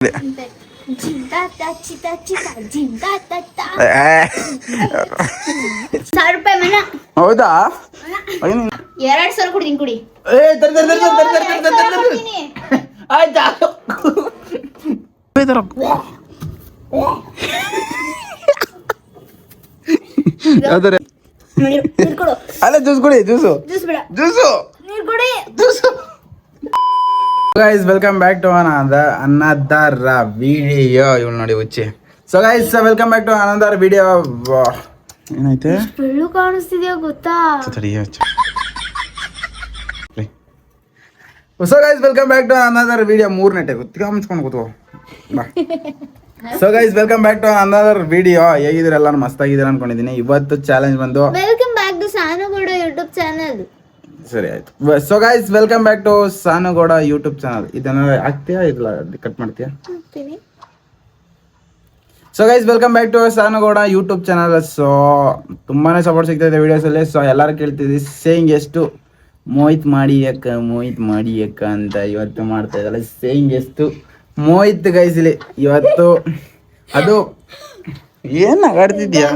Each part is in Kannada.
ಹೌದಾ? 2,000 ಕೊಡ್ತೀನಿ ಕುಡಿ. ಅಲ್ಲ ಜ್ಯೂಸ್ ಕುಡಿ, juice guys, welcome back to another video. ಇವಳು ನೋಡಿ ಹುಚ್ಚಿ. So guys, welcome back to another video. ಏನೈತೆ ಬೆಳ್ಳು ಕಾಣಿಸ್ತಿದ್ಯಾ ಗೊತ್ತಾ? So guys, welcome back to another video. 3 ನೆಟ್ಟೆ ಮುಚ್ಕೊಂಡು ಕೂತ್ಕೋ. So guys, welcome back to another video. ಹೇಗಿದ್ದೀರ ಎಲ್ಲ? ಮಸ್ತಾಗಿದ್ದೀರ ಅನ್ಕೊಂಡಿದ್ದೀನಿ. ಇವತ್ತು ಚಾಲೆಂಜ್ ಬಂದು welcome back to Sanu Gowda YouTube channel. ಸರಿ ಆಯ್ತು. So guys, welcome back to Sanu Gowda YouTube channel. ಇದನ್ನ ಹಾಕ್ತೀಯಾ ಇಲ್ಲ ಕಟ್ ಮಾಡ್ತೀಯಾ? So guys, welcome back to Sanu Gowda YouTube channel. So ತುಂಬಾನೇ ಸಪೋರ್ಟ್ ಸಿಗ್ತಾ ಇದೆ ವಿಡಿಯೋಸ್ ಅಲ್ಲಿ. ಸೊ ಎಲ್ಲರೂ ಕೇಳ್ತಿದ್ವಿ ಸೇಯಿಂಗ್ ಎಷ್ಟು ಮೋಹಿತ್ ಮಾಡಿ ಅಕ್ಕ ಅಂತ. ಇವತ್ತು ಮಾಡ್ತಾ ಇದ್ದಲ್ಲ ಸೇಯಿಂಗ್ ಎಷ್ಟು ಮೋಹಿತ್ ಗೈಸ್ ಇಲ್ಲಿ ಇವತ್ತು. ಅದು ಏನ್ ಆಡ್ತಿದ್ಯಾ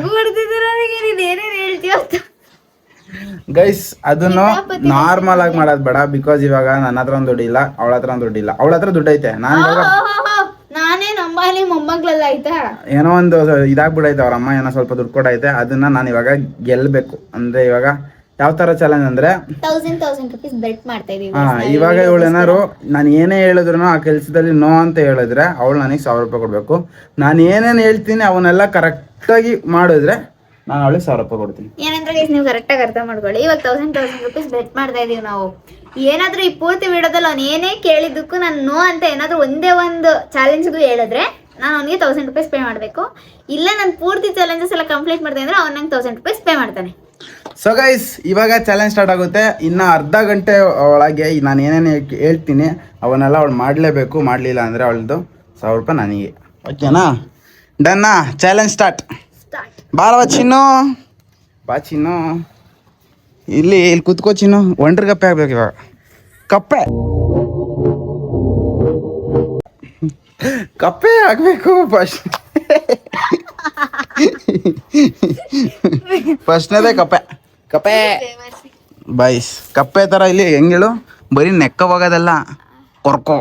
ಗೈಸ್? ಅದನ್ನು ನಾರ್ಮಲ್ ಆಗಿ ಮಾಡೋದು ಬೇಡ. ಬಿಕಾಸ್ ಇವಾಗ ನನ್ನ ಹತ್ರ ಒಂದು ದುಡ್ಡಿಲ್ಲ, ಅವಳ ಹತ್ರ ಒಂದು ದುಡ್ಡಿಲ್ಲ. ಅವಳ ಹತ್ರ ದುಡ್ಡು ಐತೆ, ನಾನು ನಾನೇ ನಂಬಾಲಿ ಮೊಮ್ಮಗ್ಳೆಲ್ಲ ಆಯ್ತಾ ಏನೋ ಒಂದು ಇದಾಗ್ಬಿಡೈತೆ. ಅವ್ರ ಅಮ್ಮ ಏನೋ ಸ್ವಲ್ಪ ದುಡ್ಡು ಕೊಡೈತೆ. ಅದನ್ನ ನಾನು ಇವಾಗ ಗೆಲ್ಬೇಕು. ಅಂದ್ರೆ ಇವಾಗ ಯಾವ ತರ ಚಾಲೆಂಜ್ ಅಂದ್ರೆ 1000 ರೂಪೀಸ್ ಬೆಟ್ ಮಾಡ್ತಾ ಇದೀವಿ. ಇವಾಗ ಇವಳು ಏನಾರು ನಾನು ಏನೇ ಹೇಳಿದ್ರು ಆ ಕೆಲಸದಲ್ಲಿ ನೋ ಅಂತ ಹೇಳಿದ್ರೆ ಅವಳು ನನಗೆ 1000 ರೂಪಾಯಿ ಕೊಡ್ಬೇಕು. ನಾನು ಏನೇನು ಹೇಳ್ತೀನಿ ಅವನ್ನೆಲ್ಲ ಕರೆಕ್ಟಾಗಿ ಮಾಡಿದ್ರೆ ನಾನು ಅವಳಿಗೆ 1000 ರೂಪಾಯಿ ಕೊಡ್ತೀನಿ. ಏನಂದ್ರೆ ಗೈಸ್, ನೀವು ಕರೆಕ್ಟಾಗಿ ಅರ್ಥ ಮಾಡ್ಕೊಳ್ಳಿ. ಇವಾಗ 1000 ರೂಪೀಸ್ ಬೆಟ್ ಮಾಡ್ತಾ ಇದೀವಿ ನಾವು. ಏನಾದ್ರೂ ಈ ಪೂರ್ತಿ ವಿಡಿಯೋದಲ್ಲಿ ಅವ್ನು ಏನೇ ಕೇಳಿದ್ದಕ್ಕೂ ನಾನು ನೋ ಅಂತ ಏನಾದ್ರೂ ಒಂದೇ ಒಂದು ಚಾಲೆಂಜ್ಗೂ ಹೇಳಿದ್ರೆ ನಾನು ಅವನಿಗೆ 1000 ರೂಪೀಸ್ ಪೇ ಮಾಡಬೇಕು. ಇಲ್ಲ ನಾನು ಪೂರ್ತಿ ಚಾಲೆಂಜಸ್ ಎಲ್ಲ ಕಂಪ್ಲೀಟ್ ಮಾಡ್ದೆ ಅಂದ್ರೆ ಅವ್ನು ನಂಗೆ 1000 ರೂಪೀಸ್ ಪೇ ಮಾಡ್ತಾನೆ. ಸೊ ಗೈಸ್, ಇವಾಗ ಚಾಲೆಂಜ್ ಸ್ಟಾರ್ಟ್ ಆಗುತ್ತೆ. ಇನ್ನು ಅರ್ಧ ಗಂಟೆ ಒಳಗೆ ನಾನು ಏನೇನು ಹೇಳ್ತೀನಿ ಅವನ್ನೆಲ್ಲ ಅವಳು ಮಾಡಲೇಬೇಕು. ಮಾಡಲಿಲ್ಲ ಅಂದರೆ ಅವಳದು 1000 ರೂಪಾಯಿ ನನಗೆ. ಓಕೆನಾ? ಡನ್ನಾ? Challenge start. ಬಾರವ ಚಿನ್ನು, ಬಾ ಚಿನ್ನು. ಇಲ್ಲಿ ಕುತ್ಕೋ ಚಿನ್ನು. ಒಂಡ್ರ ಕಪ್ಪೆ ಆಗ್ಬೇಕು ಇವಾಗ. ಕಪ್ಪೆ ಆಗ್ಬೇಕು ಫಸ್ಟ್ನೇದೇ ಕಪ್ಪೆ ಬೈಸ್. ಕಪ್ಪೆ ತರ ಇಲ್ಲಿ ಹೆಂಗೇಳು, ಬರೀ ನೆಕ್ಕ ಹೋಗೋದಲ್ಲ, ಕೊರ್ಕೋ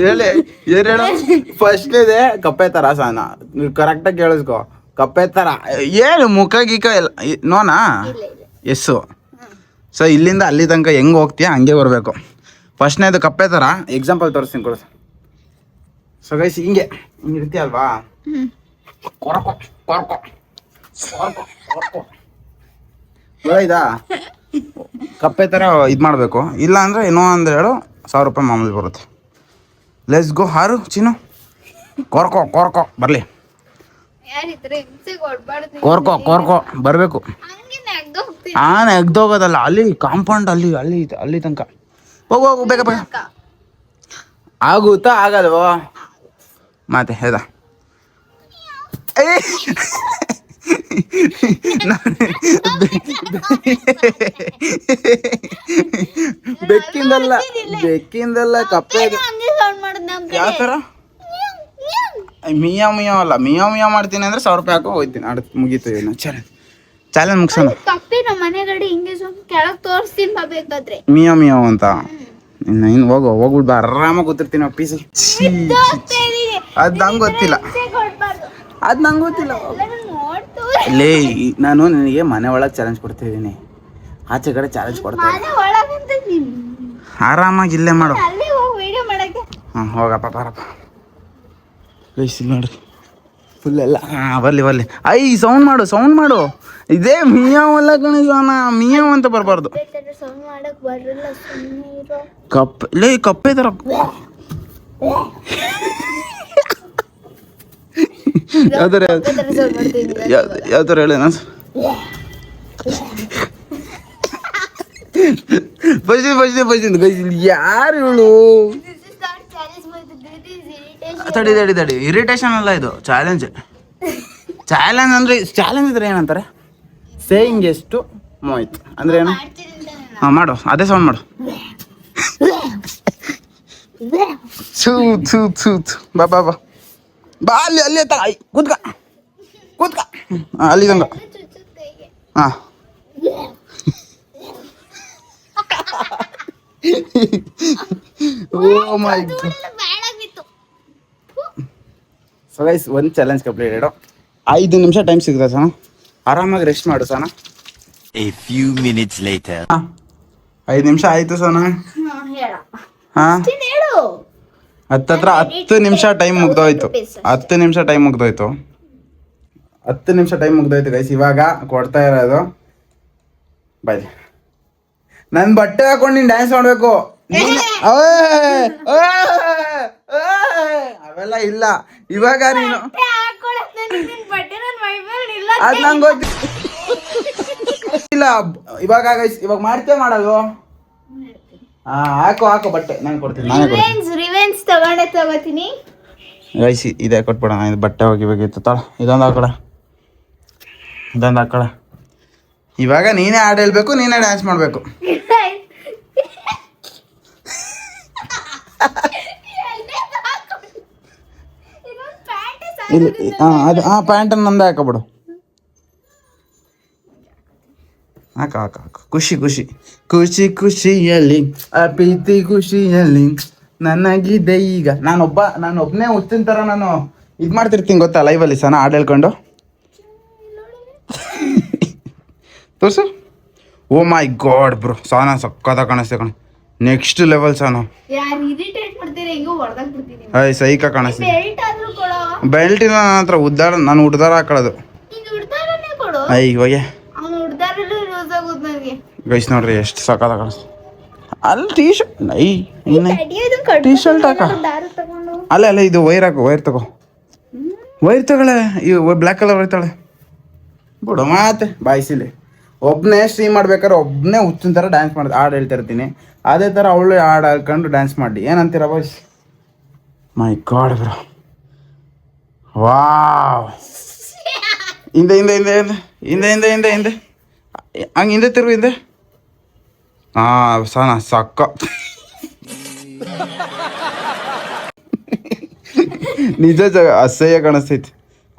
ಹೇಳಿ. ಫಸ್ಟ್ನೇದೇ ಕಪ್ಪೆ ತರ ಸಾನ. ಕರೆಕ್ಟಾಗಿ ಕೇಳಿಸ್ಕೊ. ಕಪ್ಪೆ ತರ ಏನು ಮುಖ ಗೀಕ ಎಲ್ಲ ನೋನಾ? ಎಸ್ಸು. ಸೊ ಇಲ್ಲಿಂದ ಅಲ್ಲಿ ತನಕ ಹೆಂಗೆ ಹೋಗ್ತೀಯಾ ಹಂಗೆ ಬರಬೇಕು. ಫಸ್ಟ್ನೇದು ಕಪ್ಪೆ ಥರ ಎಕ್ಸಾಂಪಲ್ ತೋರಿಸ್ತೀನಿ ಕೊಡು. ಸೊ ಗೈಸ್, ಹಿಂಗೆ ಇರ್ತೀಯಲ್ವಾ, ಇದಾ ಕಪ್ಪೆ ಥರ ಇದು ಮಾಡಬೇಕು. ಇಲ್ಲ ಅಂದರೆ ಏನೋ ಅಂದ್ರೆ ಹೇಳು 1000 ರೂಪಾಯಿ ಮಾಮೂಲಿ ಬರುತ್ತೆ. Let's go. ಹಾರು ಚಿನ್ನು, ಕೊರ್ಕೋ ಬರಲಿ. ಕೋರ್ಕೋ ಬರಬೇಕು. ಎಗ್ದೋಗೋದಲ್ಲ, ಅಲ್ಲಿ ಕಾಂಪೌಂಡ್ ಅಲ್ಲಿ ತನಕ ಹೋಗು ಬೇಗ ಆಗುತ್ತಾ ಆಗಲ್ವೋ ಮತ್ತೆ ಹೇದ. ಬೆಕ್ಕಿಂದಲ್ಲ ಕಪ್ಪೆ. ಯಾವ ಥರ? ಮಿಯಾವ್ ಅಲ್ಲ, ಮಿಯಾವ್ ಮಾಡ್ತೀನಿ ಅಂದ್ರೆ 1000 ರೂಪಾಯಿ ಹಾಕೋ ಹೋಗ್ತೀನಿ. ಮುಗೀತು. ಏನು ಚಾಲೆಂಜ್ ಮುಗಿಸೋಣ. ಮಿಯಾವ್ ಅಂತ ಇನ್ನು ಹೋಗ್ಬಿಟ್ಟು ಆರಾಮಾಗಿ ಕೂತಿರ್ತೀನಿ ಪೀಸಿ. ಅದು ನಂಗೆ ಗೊತ್ತಿಲ್ಲ. ಲೇ, ನಾನು ನಿನಗೆ ಮನೆ ಒಳಗೆ ಚಾಲೆಂಜ್ ಕೊಡ್ತಿದ್ದೀನಿ, ಆಚೆ ಕಡೆ ಚಾಲೆಂಜ್ ಕೊಡ್ತೀನಿ. ಆರಾಮಾಗಿ ಇಲ್ಲೇ ಮಾಡು. ಹಾಂ ಹೋಗಪ್ಪ ಬಾರಪ್ಪ. ನೋಡ್ರಿ ಫುಲ್ ಎಲ್ಲ. ಬರ್ಲಿ. ಸೌಂಡ್ ಮಾಡು. ಇದೇ ಮಿಯಾವ್ ಅಲ್ಲ ಕಣಿಸೋಣ, ಮಿಯಾವ್ ಅಂತ ಬರಬಾರ್ದು. ಕಪ್ಪೆ ತರ ಯಾವ ಥರ ಹೇಳಿ ನಾನು ಯಾರು ಇವಳು? ತಡಿ ಇರಿಟೇಷನ್ ಅಲ್ಲ, ಇದು ಚಾಲೆಂಜ್. ಚಾಲೆಂಜ್ ಇದ್ರೆ ಏನಂತಾರೆ, ಸೇಯಿಂಗ್ ಎಷ್ಟು ಮೋಹಿತ್ ಅಂದ್ರೆ ಏನು? ಹಾಂ ಮಾಡು, ಅದೇ ಸೌಂಡ್ ಮಾಡು. ಥೂ ಥೂ ಥೂ ಥೂ. ಬಾ ಬಾ ಬಾ ಬಾ, ಅಲ್ಲಿ ಕೂತ್ಕ ಕೂತ್ಕ. ಅಲ್ಲಿ ತಂಗ. ಹಾಂ ಓ ಮೈ ಗಾಡ್. ಸೊ ಗೈಸ್, ಒಂದು ಚಾಲೆಂಜ್ ಕಂಪ್ಲೀಟೆಡು. 5 ನಿಮಿಷ ಟೈಮ್ ಸಿಗುತ್ತೆ ಸನ, ಆರಾಮಾಗಿ ರೆಸ್ಟ್ ಮಾಡು ಸನ. A few minutes later. 5 ನಿಮಿಷ ಆಯ್ತು ಸನ. ಹಾಂ, ಹತ್ತತ್ರ 10 ನಿಮಿಷ ಟೈಮ್ ಮುಗ್ದೋಯ್ತು. 10 ನಿಮಿಷ ಟೈಮ್ ಮುಗ್ದೋಯ್ತು. 10 ನಿಮಿಷ ಟೈಮ್ ಮುಗ್ದೋಯ್ತು ಗೈಸ್. ಇವಾಗ ಕೊಡ್ತಾ ಇರೋದು ಬಾಯ್. ನನ್ನ ಬಟ್ಟೆ ಹಾಕೊಂಡು ನೀನು ಡ್ಯಾನ್ಸ್ ಮಾಡಬೇಕು. ಅವೆಲ್ಲ ಇಲ್ಲ. ಇವಾಗ ನೀನು ಅದ್ ನಂಗೆ ಗೊತ್ತಿಲ್ಲ. ಇವಾಗ ಗೈಸ್, ಇವಾಗ ಮಾಡ್ತೇ ಮಾಡೋದು. ಹಾಕು ಬಟ್ಟೆ ನಾನು ಕೊಡ್ತೀನಿ. ರಿವೆಂಜ್ ತಗೋತೀನಿ ಗೈಸ್. ಇದೇ ಕೊಟ್ಬಿಡೋಣ. ಇದು ಬಟ್ಟೆ ಹೋಗಿಬೇಕಿತ್ತು. ತಾಳ ಇದೊಂದು ಹಾಕೊಳ, ಇದೊಂದು ಹಾಕೊಳ. ಇವಾಗ ನೀನೇ ಹಾಡು ಹೇಳ್ಬೇಕು, ನೀನೇ ಡ್ಯಾನ್ಸ್ ಮಾಡಬೇಕು. ಇಲ್ಲಿ ಅದು ಪ್ಯಾಂಟನ್ನು ನಂದೇ ಹಾಕಬಿಡು. ಹಾಕು. ಖುಷಿ ಖುಷಿಯಲ್ಲಿ ಪ್ರೀತಿ ಖುಷಿಯಲ್ಲಿ ನನಗಿದೆ ಈಗ. ನಾನು ಒಬ್ಬನೇ ಹುಚ್ಚಿನ ಥರ ನಾನು ಇದು ಮಾಡ್ತಿರ್ತೀನಿ ಗೊತ್ತಾ, ಲೈವಲ್ಲಿ ಸನ ಹಾಡು ಹೇಳ್ಕೊಂಡು. ತೋರ್ಸು. ಓ ಮೈ ಗಾಡ್ ಬ್ರೋ, ಸಾನ ಸಕ್ಕತ್ತ ಕಾಣಿಸ್ತೆ ಕಣ. ನೆಕ್ಸ್ಟ್ ಲೆವೆಲ್ ಸಾನ. ಸೈಕ ಕಾಣಿಸ್ತೀನಿ. ಬೆಲ್ಟ್ ಇಲ್ಲ ನನ್ನ ಹತ್ರ. ನಾನು ಉಡ್ದಾರ ಹಾಕೊಳ್ಳೋದು. ಇವಾಗ ಗೈಸ್ ನೋಡ್ರಿ ಎಷ್ಟು ಸಕ್ಕತ್ತ ಕಾಣಿಸ್ತು. ಅಲ್ಲಿ ಟೀ ಶರ್ಟ್ ಹಾಕ. ಅಲ್ಲ ಇದು ವೈರ್ ಹಾಕು. ವೈರ್ ತಗೊಳ್ಳೆ. ಇವು ಬ್ಲ್ಯಾಕ್ ಕಲರ್ ವೈರ್ ಬಿಡು ಮಾತೆ ಬಾಯ್ಸಿಲಿ. ಒಬ್ಬನೇ ಸ್ಟ್ರೀಮ್ ಮಾಡ್ಬೇಕಾದ್ರೆ ಒಬ್ಬನೇ ಹುಚ್ಚಿನ ಥರ ಡ್ಯಾನ್ಸ್ ಮಾಡೋದು. ಹಾಡು ಹೇಳ್ತಾ ಇರ್ತೀನಿ, ಅದೇ ಥರ ಅವಳು ಹಾಡು ಹಾಕೊಂಡು ಡ್ಯಾನ್ಸ್ ಮಾಡಿ. ಏನಂತೀರ ಬಾಯ್ಸ್? ಮೈ ಗಾಡ್ ಬ್ರೋ, ವಾವ್. ಹಿಂದೆ ಹಂಗೆ ಹಿಂದೆ ತಿರುಗು. ಹಿಂದೆ. ಸಾನ ಸಕ್ಕ. ನಿಜ ಅಸಹ್ಯ ಕಾಣಿಸ್ತೈತಿ.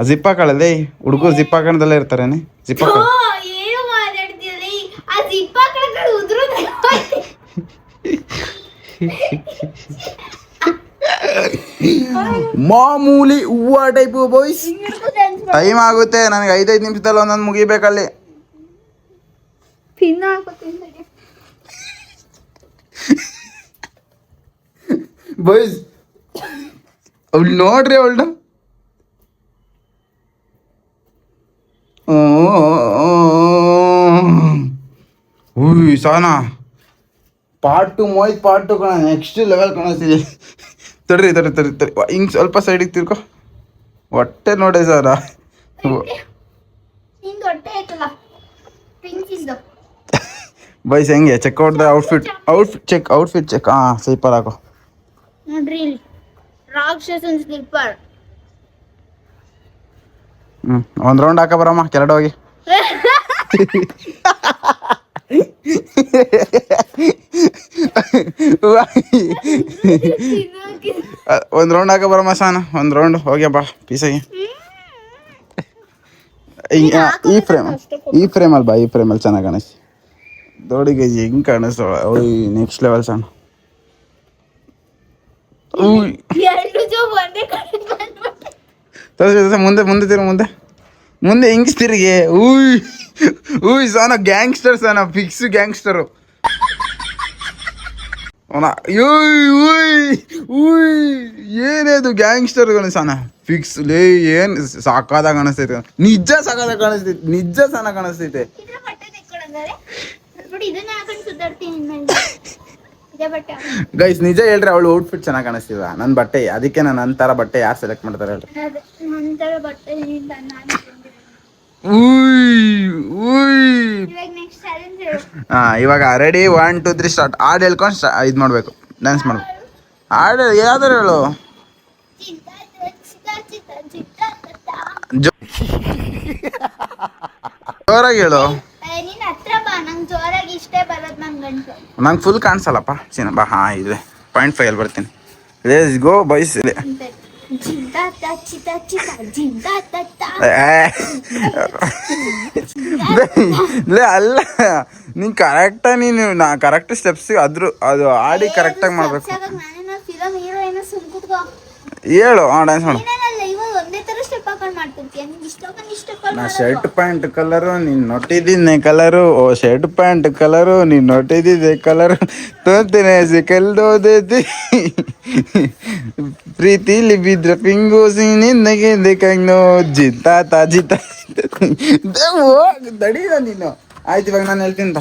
ಜಿಪ್ ಹಾಕೊಳ್ಳದೆ ಹುಡುಗರು ಜಿಪ್ ಹಾಕೊಂಡಲ್ಲೇ ಇರ್ತಾರೇನೆ. ಜಿಪ್ ಹಾಕ. ಮಾಮೂಲಿ ಹೂವ ಟೈಪು ಬಾಯ್ಸ್. ಟೈಮ್ ಆಗುತ್ತೆ ನನಗೆ. 5 ನಿಮಿಷದಲ್ಲಿ ಒಂದೊಂದು ಮುಗಿಬೇಕಲ್ಲಿ. ಬಾಯ್ಸ್ ಅವಳು ನೋಡ್ರಿ, ಅವಳನ್ನ ಸಾನಾ ಪಾರ್ಟ್ 2 ಮೋಹಿತ್ ಪಾರ್ಟ್ 2 ಕಣ. ನೆಕ್ಸ್ಟ್ ಲೆವೆಲ್ ಕಾಣಿಸ್ತಿದೆ. ತಡ್ರಿ ಹಿಂಗೆ ಸ್ವಲ್ಪ ಸೈಡಿಗೆ ತಿರ್ಕೊ. ಹೊಟ್ಟೆ ನೋಡಿ ಸಾರ. ಬಾಯ್ಸ್ ಹೆಂಗೆ check out the outfit check. Slipper ಹಾಕೋ ನೋಡ್ರಿ, ರಾಕ್ಷಸನ್ ಸ್ಲೀಪರ್. ಒಂದು ರೌಂಡ್ ಹಾಕ ಬರಮ್ಮ ಕೆಳಗಡೆ ಹೋಗಿ. ಒಂದು ರೌಂಡ್ ಹಾಕ ಬರಮ್ಮ ಸಾನ. ಒಂದು ರೌಂಡ್ ಹೋಗ್ಯಪ್ಪ ಪೀಸಾಗಿ. ಈ ಫ್ರೇಮಲ್ಲಿ ಬಾ. ಈ ಫ್ರೇಮಲ್ಲಿ ಚೆನ್ನಾಗಿ ಕಾಣಿಸ್ತಿ. ದೊಡ್ಡಿಗೆ ಹೆಂಗೆ ಕಾಣಿಸ್ತಾವ. ನೆಕ್ಸ್ಟ್ ಲೆವೆಲ್ ಸಣ್ಣ. ಮುಂದೆ ತಿರುಗಿ. ಮುಂದೆ ಹಿಂಗೆ ತಿರುಗಿ. ಸಾನ ಗ್ಯಾಂಗ್ಸ್ಟರ್ ಸಾನ, ಫಿಕ್ಸ್ ಗ್ಯಾಂಗ್ಸ್ಟರು. ಏನೇದು ಗ್ಯಾಂಗ್ಸ್ಟರ್ಗಳು ಸಾನ ಫಿಕ್ಸ್ ಲೇ. ಏನು ಸಾಕಾದಾಗ ಕಾಣಿಸ್ತೈತೆ. ನಿಜ ಸಾಕಾದಾಗ ಕಾಣಿಸ್ತೈತೆ. ನಿಜ ಸಾನ ಕಾಣಿಸ್ತೈತೆ. ಗೈಸ್ ನಿಜ ಹೇಳ್ರಿ, ಅವಳು ಔಟ್ಫಿಟ್ ಚೆನ್ನಾಗಿ ಕಾಣಿಸ್ತೀವ. ನನ್ನ ಬಟ್ಟೆ ಅದಕ್ಕೆ ನಾನು ನಂತರ ಬಟ್ಟೆ ಯಾರು ಸೆಲೆಕ್ಟ್ ಮಾಡ್ತಾರೆ ಹೇಳ್ರಿ. ಇವಾಗ ರೆಡಿ 1 2 3 ಸ್ಟಾರ್ಟ್. ಹಾಡು ಹೇಳ್ಕೊಂಡು ಇದು ಮಾಡ್ಬೇಕು, ಡ್ಯಾನ್ಸ್ ಮಾಡ್ಬೇಕು. ಹಾಡು ಯಾವ್ದಾರು ಹೇಳು. ಜೋರಾಗಿ ಹೇಳು. ನೀನ್ ಹತ್ರ ಬಾ, ನಂಗೆ ಜೋರಾಗಿ ಇಷ್ಟೇ ಬರೋದು ನನ್ ಗಂಟು. ನಂಗೆ ಫುಲ್ ಕಾಣಿಸಲ್ಲಪ್ಪ ಚಿನ್ನ ಬಾ. ಹಾಂ ಇದೆ 0.5 ಅಲ್ಲಿ ಬರ್ತೀನಿ. Let's go boys. ಇಲ್ಲಿ ಅಲ್ಲ ನೀನು ಕರೆಕ್ಟಾಗಿ ನಾ ಕರೆಕ್ಟ್ ಸ್ಟೆಪ್ಸ್ ಅದು ಆಡಿ ಕರೆಕ್ಟಾಗಿ ಮಾಡಬೇಕು. ಹೇಳು ಡ್ಯಾನ್ಸ್ ಮಾಡು. ನಾ ಶರ್ಟ್ ಪ್ಯಾಂಟ್ ಕಲರು ನೀನು ನೋಟಿದ್ದಿದ್ದೆ ಕಲರು. ಓ ಶರ್ಟ್ ಪ್ಯಾಂಟ್ ಕಲರು ನೀನು ನೋಟಿದ್ದಿದ್ದೆ ಕಲರು. ತೋತೀನಿ ಸಿಕ್ಕಲ್ದೋದೈತಿ ಪ್ರೀತಿಲಿ ಬಿದ್ರೆ ಪಿಂಗೂಸಿ ನಿನ್ನಗೆ ಕಣ್ಣು ಜಿತಾತ ಜಿತ ದಡಿದ ನೀನು. ಆಯ್ತು ಇವಾಗ ನಾನು ಹೇಳ್ತೀನಿ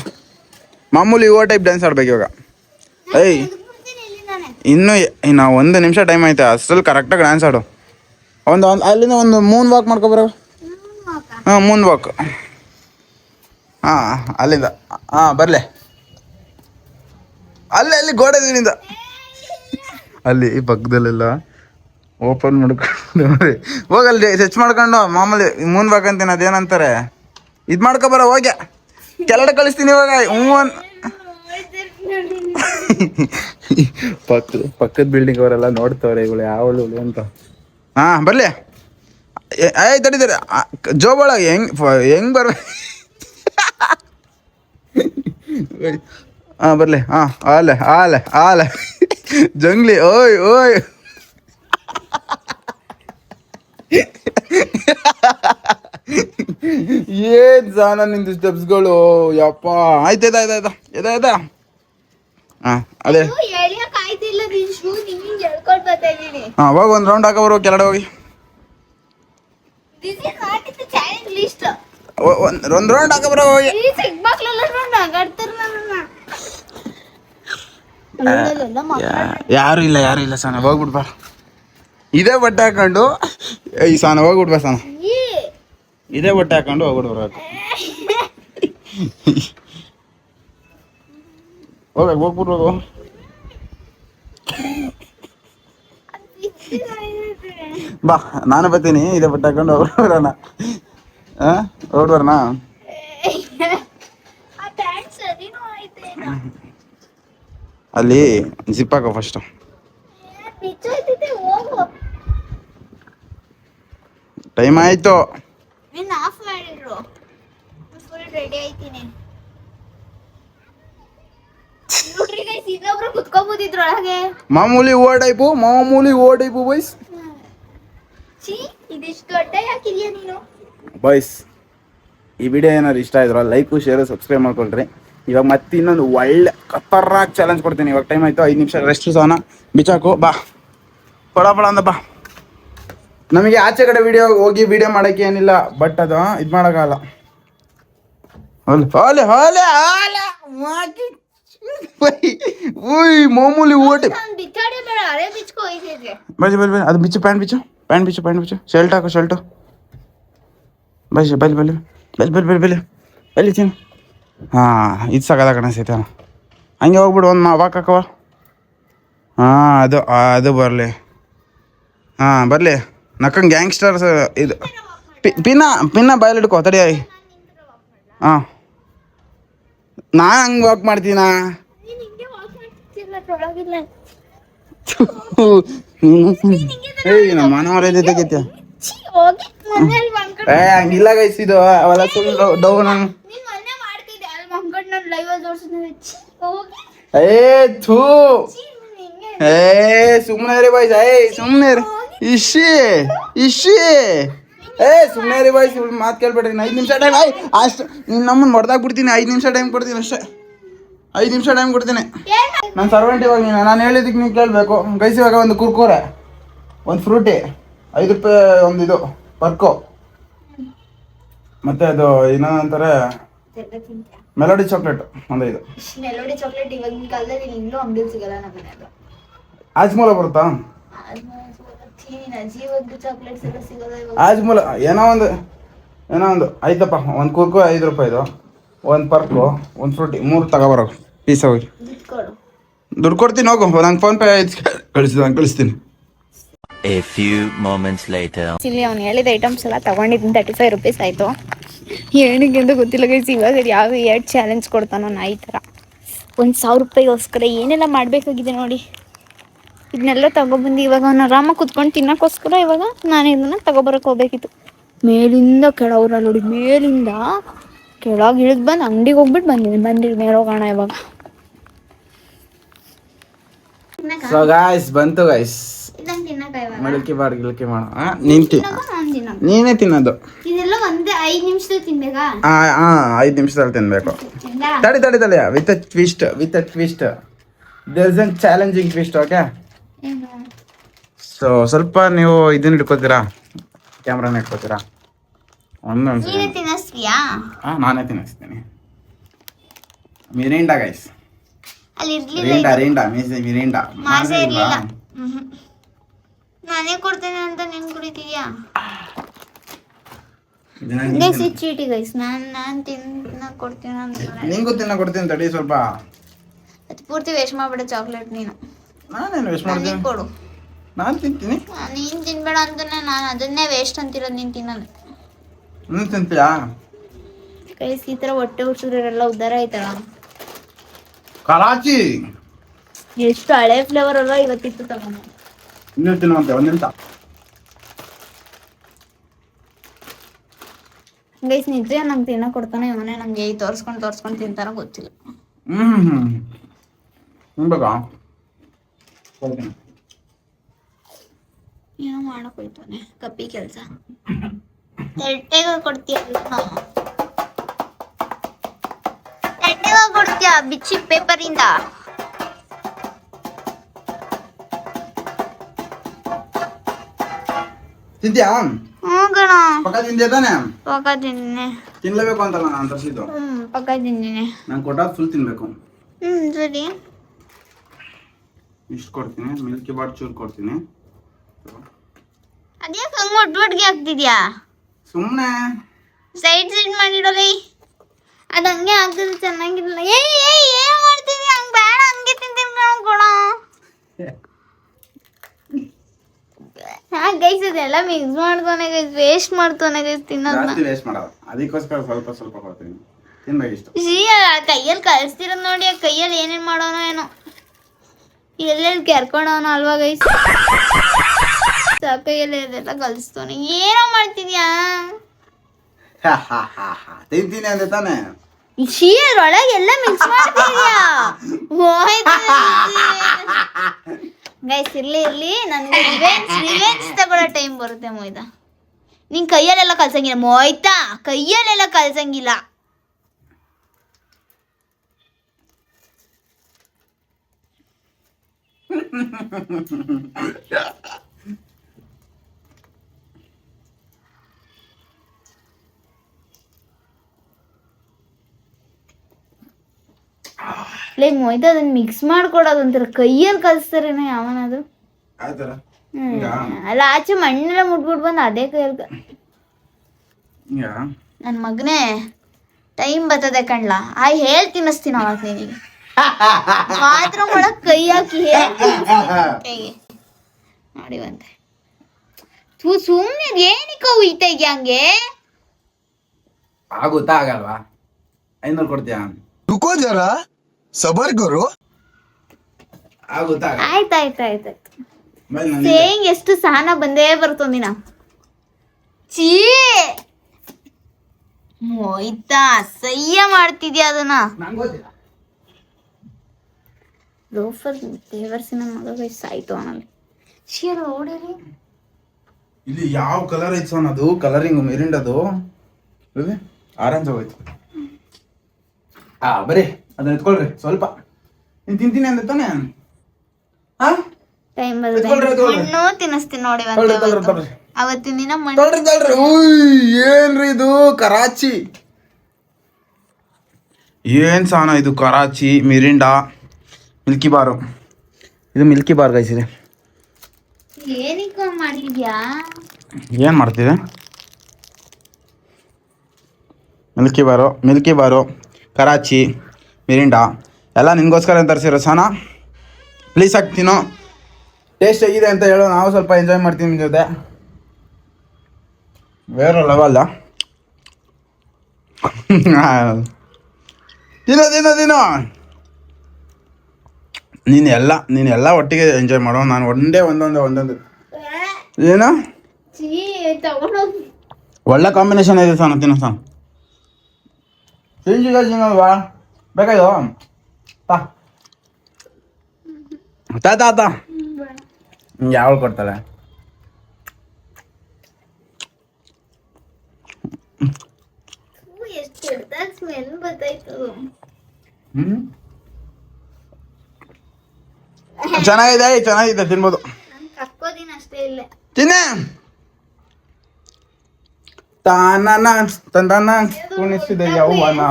ಮಾಮೂಲಿ ಓ ಟೈಪ್ ಡ್ಯಾನ್ಸ್ ಆಡ್ಬೇಕು ಇವಾಗ. ಏಯ್ ಇನ್ನೂ ನಾವು 1 ನಿಮಿಷ ಟೈಮ್ ಐತೆ, ಅಷ್ಟರಲ್ಲಿ ಕರೆಕ್ಟಾಗಿ ಡ್ಯಾನ್ಸ್ ಆಡು. ಅಲ್ಲಿಂದ ಒಂದು ಮೂನ್ ವಾಕ್ ಮಾಡ್ಕೊಬರೋ. ಹಾಂ ಮೂನ್ ವಾಕ್. ಹಾಂ ಅಲ್ಲಿಂದ ಬರಲೆ ಅಲ್ಲಿ ಗೋಡೆದಿಂದ ಅಲ್ಲಿ ಪಕ್ಕದಲ್ಲೆಲ್ಲ ಓಪನ್ ಮಾಡ್ಕೊಂಡು ಹೋಗಲ್ಲಿ ಟಚ್ ಮಾಡ್ಕೊಂಡು ಮಾಮೂಲಿ ಮೂನ್ ವಾಕ್ ಅಂತೀನಿ. ಅದೇನಂತಾರೆ ಇದು ಮಾಡ್ಕೊಬರೋ. ಹೋಗ್ಯ ಕೆಳಗಡೆ ಕಳಿಸ್ತೀನಿ ಇವಾಗ. ಪಕ್ಕದ ಬಿಲ್ಡಿಂಗ್ ಅವರೆಲ್ಲ ನೋಡ್ತವ್ರೆ ಇವಳು ಯಾವಳು ಅಂತ. ಹಾಂ ಬರಲಿ. ಆಯ್ತು ತಡೀತಾರೆ ಜೋಬಳ ಹೆಂಗ್ ಬರ್ಬೇಕು. ಹಾಂ ಬರಲಿ. ಹಾಂ ಆಲೆ ಜಂಗ್ಲಿ ಓಯ್ ಏನ್ ಸಾನ ನಿಂದು ಸ್ಟೆಪ್ಸ್ಗಳು ಯಪ್ಪ. ಆಯ್ತಾಯ್ತಾ ಹಾಂ ಅದೇ ಹಾಂ ಹೋಗಿ ಒಂದು ರೌಂಡ್ ಹಾಕೋ ಬರೋ ಕೆಳಗಡೆ ಹೋಗಿ. ಒಂದು ರೌಂಡ್ ಹಾಕೋ ಬರೋ ಹೋಗಿ. ಯಾರು ಇಲ್ಲ ಸಾನ ಹೋಗ್ಬಿಡ್ಬಾ. ಇದೇ ಬಟ್ಟೆ ಹಾಕೊಂಡು ಈ ಸಾನ ಹೋಗ್ಬಿಡ್ಬಾ ಸಾನ. ಇದೇ ಬಟ್ಟೆ ಹಾಕೊಂಡು ಹೋಗ್ಬಿಡ್ಬಾರ್ದು. ಹೋಗ್ಬಿಡ್ಬೇಕು. ಬಾ ನಾನು ಬರ್ತೀನಿ. ಇದೇ ಬಟ್ಟೆ ಹಾಕೊಂಡು ಹೋಗ್ಬಿಡೋಣ. ಹೊರಡ್ಬಾರಣ. ಅಲ್ಲಿ ಜಿಪ್ ಹಾಕೋ ಫಸ್ಟ್. ಟೈಮ್ ಆಯ್ತು. ಮಾಮೂಲಿ ಓ ಟೈಪು ಬಾಯ್ಸ್. ಬಾಯ್ಸ್ ಈ ವಿಡಿಯೋ ಏನಾದ್ರು ಇಷ್ಟ ಆಯ್ತು ಲೈಕು ಶೇರು ಸಬ್ಸ್ಕ್ರೈಬ್ ಮಾಡ್ಕೊಳ್ರಿ. ಇವಾಗ ಮತ್ತೆ ಇನ್ನೊಂದು ಒಳ್ಳೆ ಖತರ್ನಾಕ್ ಚಾಲೆಂಜ್ ಕೊಡ್ತೀನಿ. ಇವಾಗ ಟೈಮ್ ಆಯ್ತು. 5 ನಿಮಿಷ ರೆಸ್ಟ್ ಸಾನ ಬಿಚಾಕು ಬಾ. ಪಡ ಅಂದ ಬಾ. ನಮಗೆ ಆಚೆ ಕಡೆ ಹೋಗಿ ವಿಡಿಯೋ ಮಾಡೋಕ್ಕೆ ಏನಿಲ್ಲ, ಬಟ್ ಅದು ಇದು ಮಾಡೋಕ್ಕಾಗಲ್ಲ. ಮಾಮೂಲಿ ಓಟೆ ಬಲ್ಲಿ ಅದು ಬಿಚ್ಚು. ಪ್ಯಾಂಟ್ ಬಿಚ್ಚು. ಶರ್ಟ್ ಹಾಕು ಶರ್ಟು. ಬಲ್ಲಿ ತಿನ್ನು. ಹಾಂ ಇದು ಸಾಕದ ಕಣಸೈತೆ. ಹಂಗೆ ಹೋಗ್ಬಿಡು. ಒಂದು ವಾಕ್ ಹಾಕವ. ಹಾಂ ಅದು ಬರಲಿ. ಹಾಂ ಬರಲಿ. ನಕ್ಕಂಗೆ ಗ್ಯಾಂಗ್ಸ್ಟರ್ಸ್ ಇದು ಪಿನ್ನ ಬಾಯಲ್ಲಿ ಹಿಡ್ಕೋ ತಡಿ. ಹಾಂ ನಾನು ಹಂಗೆ ವಾಕ್ ಮಾಡ್ತೀನ. ಏಯ್ ನಮ್ಮ ಮನವರೇ ತೆಗಿತ್ಯ. ಹಂಗಿಲ್ಲ ಗೈಸ್ ಇದು ಅವೆಲ್ಲ ಸುಳ್ಳು ಡೌ. ನಾನು ಸುಮ್ಮನೆ ರೀ ಬಾಯ್ಸ್. ಸುಮ್ಮನೆ ರೀ ಸುಮ್ಮನೆ ರೀ ಬಾಯ್ಸ್. ಮಾತು ಕೇಳ್ಬೇಡ್ರಿ. 5 ನಿಮಿಷ ಟೈಮ್ ಅಷ್ಟು ನಮ್ಮನ್ನು ಹೊಡೆದಾಗ್ಬಿಡ್ತೀನಿ. 5 ನಿಮಿಷ ಟೈಮ್ ಕೊಡ್ತೀನಿ ಅಷ್ಟೇ. 5 ನಿಮಿಷ ಟೈಮ್ ಕೊಡ್ತೀನಿ. ನಾನು ಸರ್ವೆಂಟ್. ಇವಾಗ ನಾನು ಹೇಳಿದ್ದಕ್ಕೆ ನೀವು ಕೇಳಬೇಕು ಗೈಸ್. ಇವಾಗ ಒಂದು ಕುರ್ಕುರೆ, ಒಂದು ಫ್ರೂಟಿ, 5 ರೂಪಾಯಿ ಒಂದು ಇದು ಪರ್ಕೋ, ಮತ್ತೆ ಅದು ಇನ್ನೊಂದಂತಾರೆ ಮೆಲೋಡಿ ಚಾಕ್ಲೇಟ್ ಒಂದು 5. ಮೆಲೋಡಿ ಚಾಕ್ಲೇಟ್ ಇವಾಗಿನ ಕಾಲದಲ್ಲಿ ಇನ್ನೂ ಅಂಗಡಿಯಲ್ಲಿ ಸಿಗಲ್ಲ ನಮಗೆ. ಅದು ಆಜ್ಮೂಲ ಬರುತ್ತಾ? ಆಜ್ಮೂಲ ಏನೋ ಒಂದು ಆಯ್ತಪ್ಪ. ಒಂದು ಕುರ್ಕೋ 5 ರೂಪಾಯಿದು, ಒಂದು ಪರ್ಕು, ಒಂದು ಫ್ರೂಟಿ, 3 ತಗೋಬರೋ ಪೀಸ. ಹೋಗಿ ದುಡ್ಡು ಕೊಡ್ತೀನಿ ಹೋಗು. ನಂಗೆ ಫೋನ್ ಪೇ ಕಳಿಸ್ತೀನಿ. A few moments later. ಇಲ್ಲಿ ಅವ್ನು ಹೇಳಿದ ಐಟಮ್ಸ್ ಎಲ್ಲ ತಗೊಂಡಿದ್ದೀನಿ 35 ರುಪೀಸ್ ಆಯಿತು. ಏನಕ್ಕೆ ಅಂತ ಗೊತ್ತಿಲ್ಲ ಗೈಸ್. ಇವಾಗ ಯಾವ ಎರಡು ಚಾಲೆಂಜ್ ಕೊಡ್ತಾನೋ ನಾ ಈ ಥರ 1,000 ರೂಪಾಯಿಗೋಸ್ಕರ ಏನೆಲ್ಲ ಮಾಡಬೇಕಾಗಿದೆ ನೋಡಿ. ಇದನ್ನೆಲ್ಲ ತಗೊಬಂದು ಇವಾಗ ಅವ್ನು ಆರಾಮಾಗಿ ಕುತ್ಕೊಂಡು ತಿನ್ನೋಕ್ಕೋಸ್ಕರ ಇವಾಗ ನಾನು ಇದನ್ನು ತಗೊಬರಕ್ಕೆ ಹೋಗ್ಬೇಕಿತ್ತು. ಮೇಲಿಂದ ಕೆಳವ್ರ ನೋಡಿ, ಮೇಲಿಂದ ಕೆಳಗೆ ಇಳಿದು ಬಂದು ಅಂಗಡಿಗೆ ಹೋಗ್ಬಿಟ್ಟು ಬಂದಿರಿ ಮೇಲೆ ಹೋಗೋಣ ಇವಾಗ. ಸೊ ಗಾಯ್ಸ್ ಬಂತು ಗಾಯ್ಸ್, ಮಿಲ್ಕಿ ಬಾರ್ ಗಿಲ್ಕಿ ಮಾಡ ನೀನೇ ತಿನ್ನೋದು. ಇದೆಲ್ಲ ಒಂದೇ 5 ನಿಮಿಷದಲ್ಲಿ ತಿನ್ಬೇಕಾ? 5 ನಿಮಿಷದಲ್ಲಿ ತಿನ್ಬೇಕು. ತಡಿ with twist there is an challenging twist. Okay, so ಸ್ವಲ್ಪ ನೀವು ಇದನ್ನ ಇಟ್ಕೋತೀರಾ, ಕ್ಯಾಮ್ರಾನ ಇಟ್ಕೋತೀರಾ? ಒಂದೊಂದು ನಾನೇ ತಿನ್ನಿಸ್ತೀನಿ. ಮಿರಿಂಡಾ ಗೈಸ್, ಮಿರಿಂಡಾ ನಾನೇ ಕೊಡ್ತೇನೆ ಅಂತ ನೀನ್ ಕುಡಿತೀಯಾ? ಚೀಟಿ ಗೈಸ್, ನಾನು ತಿನ್ನಕ್ ಕೊಡ್ತೀನಿ ಅಂತ. ನಿಂಗೂ ತಿನ್ನಕ್ ಕೊಡ್ತೀನಿ, ತಡಿ ಸ್ವಲ್ಪ. ಅದು ಪೂರ್ತಿ ವೇಸ್ಟ್ ಮಾಡ್ಬೇಡ ಚಾಕ್ಲೇಟ್ ನೀನು. ನಾನೇನು ವೇಸ್ಟ್ ಮಾಡ್ತೀನಿ? ಕೊಡು, ನಾನು ತಿಂತೀನಿ. ನೀನ್ ತಿನ್ಬೇಡ ಅಂತಾನೆ ನಾನು ಅದನ್ನೇ ವೇಸ್ಟ್ ಅಂತಿರೋದು. ನೀನ್ ತಿನ್ನಲ್ಲ. ನೀನು ತಿಂತೀಯಾ? ಗೈಸ್ ಈ ಥರ ಹೊಟ್ಟೆ ಉಡ್ಸಿದ್ರೆಲ್ಲ ಉದ್ದಾರ ಆಯ್ತಲ್ಲ. ಕರಾಚಿ ಎಷ್ಟು ಹಳೆ ಫ್ಲೇವರ್ ಅಲ್ಲ ಇವತ್ತಿತ್ತು ತಗೊಂಡು. ಇನ್ನೂ ತಿನ್ನುವಂತೆ ಒಂದು ನಿಮಿಷ. ಗೈಸ್ ನಿಜ ನಂಗೆ ತಿನ್ನೋ ಕೊಡ್ತಾನೆ ಇವನೇ. ನಂಗೆ ತೋರ್ಸ್ಕೊಂಡು ತಿಂತಾರ ಗೊತ್ತಿಲ್ಲ. ತಿನ್ಬೇಕಾ? ಏನೋ ಮಾಡಕ್ ಹೋಯ್ತಾನೆ ಕಪ್ಪಿ ಕೆಲಸ. ತಟ್ಟೆಗೆ ಕೊಡ್ತೀಯ ಬಿಚ್ಚಿ ಪೇಪರಿಂದ. ತಿಂತೀಯಾ? ಗಣ ಪಕ್ಕ ತಿಂದ್ಯಾ ತಾನೆ? ಪಕ್ಕ ತಿಂದಿನಿ. ತಿನ್ಲೇಬೇಕು ಅಂತಲ್ಲ ನಾನು ತರಿಸಿದ್ದು. ಪಕ್ಕ ತಿಂದಿನಿ. ನಾನು ಕೊಟ್ಟಾಗ ಫುಲ್ ತಿನ್ಬೇಕು. ಸರಿ, ಇಷ್ಟು ಕೊಡ್ತೀನಿ. ಮಿಲ್ಕಿ ಬಾರ್ ಚೂರು ಕೊಡ್ತೀನಿ. ಅದ್ಯಾಕೆ ಹಂಗ ಒಡ್ಗೆ ಹಾಕ್ತಿದ್ಯಾ? ಸುಮ್ಮನೆ ಸೈಡ್ ಮಾಡಿಡೋಲಿ. ಅದು ಹಂಗೆ ಹಾಕಿದ್ರೆ ಚೆನ್ನಾಗಿರಲ್ಲ. ಏನ್ ಮಾಡ್ತಿದ್ಯಾ? ಹಂಗೆ ಬೇಡ, ಹಂಗೆ ತಿಂತೀನಿ ಕೊಡ. ಗೈಸ್ ಅದೆಲ್ಲ ಮಿಕ್ಸ್ ಮಾಡ್ತಾನೆ ಗೈಸ್, ವೇಸ್ಟ್ ಮಾಡ್ತಾನೆ ಗೈಸ್ ತಿನ್ನೋದನ್ನ. ಜಾಸ್ತಿ ವೇಸ್ಟ್ ಮಾಡೋದು, ಅದಕ್ಕೋಸ್ಕರ ಸ್ವಲ್ಪ ಕೊಡ್ತೀನಿ. ತಿನ್ಬೇಕು ಇಷ್ಟು. ಕೈಯಲ್ಲಿ ಕಳಿಸ್ತಿರೋದು ನೋಡಿ, ಆ ಕೈಯಲ್ಲಿ ಏನೇನ್ ಮಾಡೋನೋ ಏನೋ, ಎಲ್ಲೆಲ್ಲಿ ಕೆರ್ಕೊಂಡವನೋ ಅಲ್ವಾ ಗೈಸ್. ಕೈಯಲ್ಲಿ ಅದೆಲ್ಲ ಕಲಿಸ್ತಾನೆ. ಏನೋ ಮಾಡ್ತಿದ್ಯಾ? ತಿಂತೀನಿ ಅಂದೆ ತಾನೆ? ಒಳಗೆ ಎಲ್ಲ ಮಿಕ್ಸ್ ಮಾಡ್ತಿದ್ಯಾ? ಗೈಸ್ ಇರ್ಲಿ ನನ್ಗೆ ರಿವೆಂಜ್ ತಗೊಳ್ಳೋ ಟೈಮ್ ಬರುತ್ತೆ ಮೊಯ್ದ. ನಿನ್ ಕೈಯಲ್ಲೆಲ್ಲ ಕಲ್ಸಂಗಿಲ್ಲ ಮೊಯ್ತಾ, ಕೈಯಲ್ಲೆಲ್ಲ ಕಲ್ಸಂಗಿಲ್ಲ. ಮೊಯ್ತಾ ಅದನ್ನ ಮಿಕ್ಸ್ ಮಾಡ್ಕೊಡೋದು ಒಂಥರ ಕೈಯಲ್ಲಿ ಕಲ್ಸ್ತಾರೇನೋ ಯಾವನಾದ್ರು. ಅಲ್ಲ ಆಚೆ ಮಣ್ಣೆಲ್ಲ ಮುಟ್ಬಿಟ್ಟು ಬಂದು ಅದೇ ಕೈಯಲ್ಲಿ. ನನ್ ಮಗನೇ ಟೈಮ್ ಬರ್ತದೆ ಕಣ್ಲ, ಹೇಳ್ ತಿನ್ನಿಸ್ತೀನಿ ಅವಾಗ ನಿನಗೆ. ಬಾತ್ರೂಮ್ ಒಳಗ್ ಕೈ ಹಾಕಿ ಕೈಗೆ ನೋಡಿವಂತೆ. ಸುಮ್ನೆ ಏನಕ್ಕೆ ಉಯ್ತಾ ಇದೆಯಾ ಹಂಗೆ? ಆಗುತ್ತಾ ಆಗಲ್ವಾ? 500 ಕೊಡ್ತೀಯಾ? रुको जरा सबर करो. ಆಗುತ್ತಾ? ಆಯ್ತಾಯ್ತಾಯ್ತು. ಸೇಂಗ್ ಎಷ್ಟು ಸಹನ ಬಂದೇ ಬರ್ತೊಂದಿನ. ಚೀ ಮೊಯ್ತಾ ಅಸಹ್ಯ ಮಾಡ್ತಿದ್ಯಾ ಅದನ್ನ. ಲೋಫರ್ ದೇವರ್ಸಿನ ಮಗ ಸಾಯ್ತು ಅವನಲ್ಲಿ. ಚೀರ ಓಡಿರಿ. ಇಲ್ಲಿ ಯಾವ ಕಲರ್ ಐತ್ ಸೋನ್? ಅದು ಕಲರಿಂಗ್ ಮಿರಿಂಡದು ಆರೆಂಜ್ ಹೋಯ್ತು. ಬರೀ ಅದನ್ನ ಎತ್ಕೊಳ್ರಿ ಸ್ವಲ್ಪ. ನೀನ್ ತಿಂತೀನಿ ಅಂದ ತಾನೆ? ಟೈಮ್ ಬರ್ತದೆ. ಮಣ್ಣು ತಿನ್ನಿಸ್ತೀನಿ ನೋಡಿ ಅವತ್ತಿನ ದಿನ ಮಣ್ಣು. ಏನ್ರಿ ಇದು? ಕರಾಚಿ ಏನ್ ಸಾನ ಇದು? ಕರಾಚಿ ಮಿರಿಂಡಾ ಮಿಲ್ಕಿ ಬಾರು. ಇದು ಮಿಲ್ಕಿ ಬಾರ್ ಗೈಸ್. ಇದೆ ಏನಕ್ಕೆ ಮಾಡಿದ್ಯಾ? ಏನ್ ಮಾಡ್ತಿದೆ? ಮಿಲ್ಕಿ ಬಾರು ಕರಾಚಿ ಮಿರಿಂಡಾ ಎಲ್ಲ ನಿನ್ಗೋಸ್ಕರ ತರಿಸಿರೋ ಸಾನ. ಪ್ಲೀಸ್ ಹಾಕ್ತೀನೋ ಟೇಸ್ಟ್ ಹೇಗಿದೆ ಅಂತ ಹೇಳೋ, ನಾವು ಸ್ವಲ್ಪ ಎಂಜಾಯ್ ಮಾಡ್ತೀವಿ ನಿಮ್ಮ ಜೊತೆ. ಬೇರೆ ಲೆವೆಲ್ಲ. ತಿನ್ನೋ ನೀನೆಲ್ಲ ಒಟ್ಟಿಗೆ ಎಂಜಾಯ್ ಮಾಡೋ. ನಾನು ಒಂದೊಂದು ಏನು ತಗೊಂಡೋಗಿ ಒಳ್ಳೆ ಕಾಂಬಿನೇಷನ್ ಇದೆ ಸಾನ. ತಿನ್ನೋ ಸಾನ ತಿನ್ನಲ್ವಾ ಬೇಕಾಯ್ತು ತಾತ ಯಾವಳು ಕೊಡ್ತಾಳೆ? ಎಷ್ಟು ಕೆಟ್ಟದಾಗ ಸ್ಮೆಲ್ ಬರ್ತಾಯ್ತು. ಚೆನ್ನಾಗಿದೆ ತಿನ್ಬೋದು. ನಾನು ಕಕ್ಕೋದಿನ ಅಷ್ಟೇ ಇಲ್ಲ. ತಿನ್ನೆ ತಾನ ತಂದಾನ ಕುಣಿಸಿದೆ ಯವ್ವನ.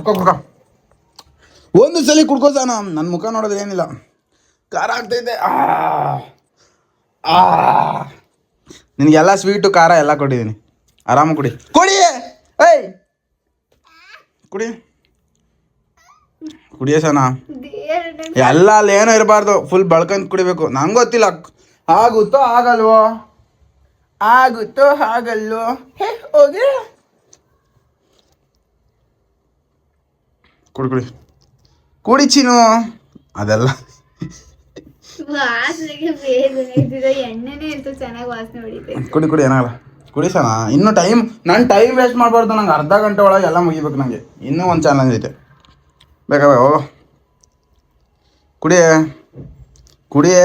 ಕುಕ್ಕ ಒಂದು ಸಲ ಕುಡ್ಕೋಸಾನ. ನನ್ನ ಮುಖ ನೋಡಿದ್ರೆ ಏನಿಲ್ಲ, ಖಾರ ಆಗ್ತೈತೆ. ನಿನಗೆಲ್ಲ ಸ್ವೀಟು ಖಾರ ಎಲ್ಲ ಕೊಟ್ಟಿದ್ದೀನಿ. ಆರಾಮ ಕುಡಿ ಏಯ್ ಕುಡಿಯ ಸನ. ಎಲ್ಲ ಅಲ್ಲಿ ಏನೋ ಇರಬಾರ್ದು, ಫುಲ್ ಬಳ್ಕಂತ ಕುಡಿಬೇಕು. ನಂಗೆ ಗೊತ್ತಿಲ್ಲ ಆಗುತ್ತೋ ಆಗಲ್ವೋ ಹೋಗಿ ಕುಡಿ ಚೀನು. ಅದೆಲ್ಲ ವಾಸನೆಗೆ ಬೇಗ ಎಣ್ಣೆನೇ ಇರ್ತದೆ, ಚೆನ್ನಾಗಿ ವಾಸನೆ ಹೊಡಿತೈತೆ. ಕುಡಿ ಏನಾಗಲ್ಲ. ಕುಡಿಸೋಣ. ಇನ್ನೂ ನನ್ನ ಟೈಮ್ ವೇಸ್ಟ್ ಮಾಡಬಾರ್ದು. ನಂಗೆ ಅರ್ಧ ಗಂಟೆ ಒಳಗೆ ಎಲ್ಲ ಮುಗಿಬೇಕು. ನನಗೆ ಇನ್ನೂ ಒಂದು ಚಾಲೆಂಜ್ ಐತೆ. ಬೇಕಾ ಕುಡಿಯೇ ಕುಡಿಯೇ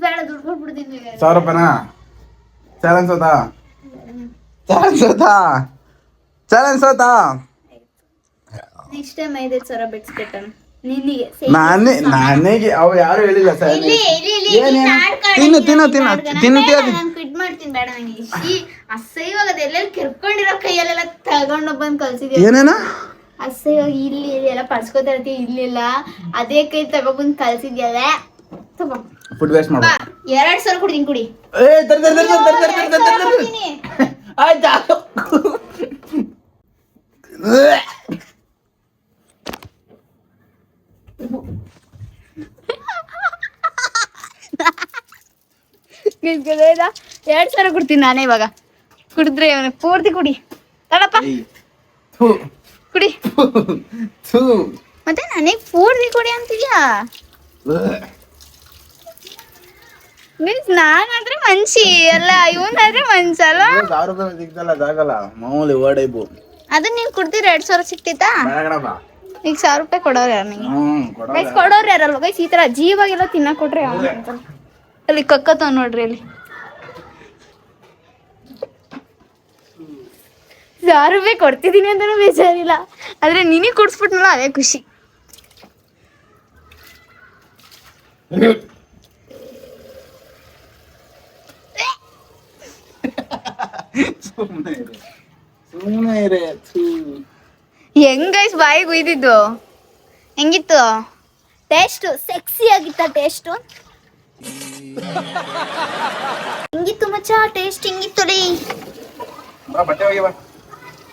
ಬೇಡ ದುಡ್ಡು ಕೊಟ್ಬಿಡ್ತೀನಿ. 1000 ರೂಪಾಯಿನಾ? ಚಾಲೆಂಜ್ ಸೋತಾ ನೆಕ್ಸ್ಟ್ ಟೈಮ್ 5,000 ಬಿಡ್ಸ್ಬಿಟ್ಟಣ ನಿನಗೆ. ನನಗೆ ಅವು ಯಾರು ಹೇಳಿಲ್ಲ ಸರ್. ಕ್ವಿಟ್ ಮಾಡ್ತೀನಿ. ಬೇಡ ನನಗೆ ಅಸಹ್ಯವಾಗ ಅದೆಲ್ಲ ಕೆರ್ಕೊಂಡಿರೋ ಕೈಯಲ್ಲೆಲ್ಲ ತಗೊಂಡು ಬಂದು ಕಲ್ಸಿದ್ಯಾ. ಏನೇನ ಅಸಹ್ಯವಾಗ ಇಲ್ಲಿ ಎಲ್ಲ ಪಡ್ಸ್ಕೊತಾ ಇರ್ತೀವಿ, ಇಲ್ಲಿಲ್ಲ ಅದೇ ಕೈ ತಗೊಂಡ್ಬಂದು ಕಲ್ಸಿದ್ಯಲ್ಲ. ಫುಡ್ ವೇಸ್ಟ್ ಮಾಡು. 2,000 ಕೊಡ್ತೀನಿ ಕುಡಿ. ಎರಡ್ ಸಾವಿರ ಕೊಡ್ತೀನಿ ನಾನೇ ಇವಾಗ. ಕುಡಿದ್ರೆ ಪೂರ್ತಿ ಕುಡಿ ತಡಪ್ಪ. ಕುಡಿ ಮತ್ತೆ ನನಗೆ ಪೂರ್ತಿ ಕುಡಿ ಅಂತಿದ್ಯಾ? ಮೀನ್ಸ್ ನಾನಾದ್ರೆ ಮನ್ಷಿ ಅಲ್ಲ, ಇವನಾದ್ರೆ ಮನ್ಸಲ್ಲ. ಅದನ್ನ ನೀನ್ ಕುಡ್ದಿರ 2,000 ಸಿಕ್ತಿತ್ತಾ? ಈಗ 1,000 ರೂಪಾಯಿ ಕೊಡೋರು ಯಾರು? ನಂಗೆ ಗೈಸ್ ಕೊಡೋರು ಯಾರಲ್ವ ಗೈಸ್? ಈ ತರ ಜೀವಾಗೆಲ್ಲ ತಿನ್ನಕ್ ಕೊಟ್ರೆ ಅಲ್ಲಿ ಕಕ್ಕತ್ತವ ನೋಡ್ರಿ. ಅಲ್ಲಿ 1,000 ರೂಪಾಯಿ ಕೊಡ್ತಿದ್ದೀನಿ ಅಂತಾನು ಬೇಜಾರಿಲ್ಲ, ಆದ್ರೆ ನಿನಗೆ ಕುಡ್ಸ್ಬಿಟ್ನಲ್ಲ ಅದೇ ಖುಷಿ. ಹೆಂಗ್ ಗೈಸ್ ಬಾಯಿಗೆ ಉಯ್ದಿದ್ದು? ಹೆಂಗಿತ್ತು ಟೇಸ್ಟ್? ಸೆಕ್ಸಿ ಆಗಿತ್ತ ಟೇಸ್ಟ್? ಹಿಂಗಿತ್ತು ಮಚ್ಚ ಟೇಸ್ಟ್, ಹಿಂಗಿತ್ತು ರೀ.